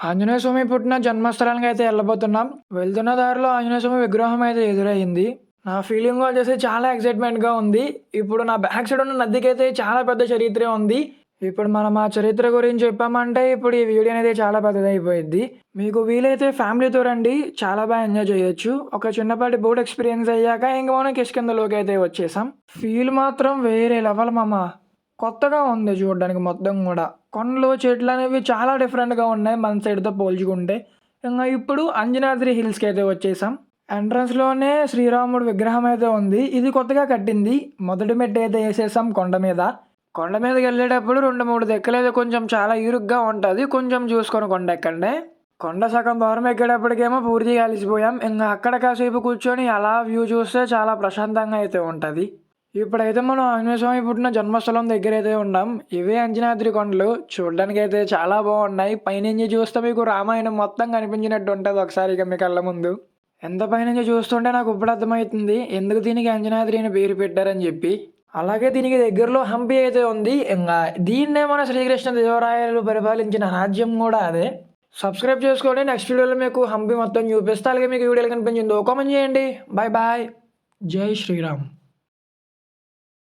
ఆంజనేయ స్వామి పుట్టిన జన్మస్థలానికి అయితే వెళ్ళబోతున్నాం. వెళ్తున్న దారిలో ఆంజనేయ స్వామి విగ్రహం అయితే ఎదురయింది. నా ఫీలింగ్ వచ్చేసి చాలా ఎక్సైట్‌మెంట్‌గా ఉంది. ఇప్పుడు నా బ్యాక్ సైడ్ ఉన్న నదికైతే చాలా పెద్ద చరిత్రే ఉంది. ఇప్పుడు మనం ఆ చరిత్ర గురించి చెప్పామంటే ఇప్పుడు ఈ వీడియో అనేది చాలా పెద్దదయిపోయిద్ది. మీకు వీలైతే ఫ్యామిలీతో రండి. చాలా ఎంజాయ్ చేయొచ్చు. ఒక చిన్నపాటి బోట్ ఎక్స్‌పీరియన్స్ అయ్యాక ఇంక మనం కిష్కింధలోకైతే వచ్చేసాం. ఫీల్ మాత్రం వేరే లెవెల్ మామ. కొత్తగా ఉంది చూడడానికి మొత్తం గూడా. కొండలు, చెట్లనేవి చాలా డిఫరెంట్‌గా ఉన్నాయి మన సైడ్‌తో పోల్చుకుంటే. ఇప్పుడు అంజనాద్రి హిల్స్‌కైతే వచ్చేసాం. ఎంట్రన్స్‌లోనే శ్రీరాముడు విగ్రహం అయితే ఉంది. ఇది కొత్తగా కట్టింది. మొదటి మెట్టయితే ఏసేసాం కొండ మీద. కొండ మీదకెళ్ళేటప్పుడు 2, 3 దిక్కులైతే కొంచెం చాలా ఇరుగ్గా ఉంటది. కొంచెం చూసుకొని కొండెక్కండి. కొండ సగం దూరం ఎక్కేటప్పటికేమో పూర్తిగా అలిసిపోయాం. అక్కడ కాసేపు కూర్చొని అలా వ్యూ చూస్తే చాలా ప్రశాంతంగా అయితే ఉంటది. ఇప్పుడైతే మనం ఆంజనేయ స్వామి పుట్టిన జన్మస్థలం దగ్గరైతే ఉన్నాం. ఇవే అంజనాద్రి కొండలు. చూడ్డానికైతే చాలా బాగున్నాయి. పైనుంచి చూస్తే మీకు రామాయణం మొత్తం కనిపించినట్టు ఉంటది ఒకసారి ఇక మీ కళ్ళ ముందు. ఎంత పైనుంచి చూస్తుంటే నాకు ఇప్పుడు అర్థమవుతుంది ఎందుకు దీనికి అంజనాద్రి అని పేరు పెట్టారని చెప్పి. అలాగే దీనికి దగ్గరలో హంపి అయితే ఉంది. దీన్నే మన శ్రీకృష్ణ దేవరాయలు పరిపాలించిన రాజ్యం కూడా అదే. సబ్స్క్రైబ్ చేసుకోండి. నెక్స్ట్ వీడియోలో మీకు హంపి మొత్తం చూపిస్తా. అలాగే మీకు వీడియోలు కనిపించిందో కామెంట్ చేయండి. Bye bye. జై శ్రీరామ్.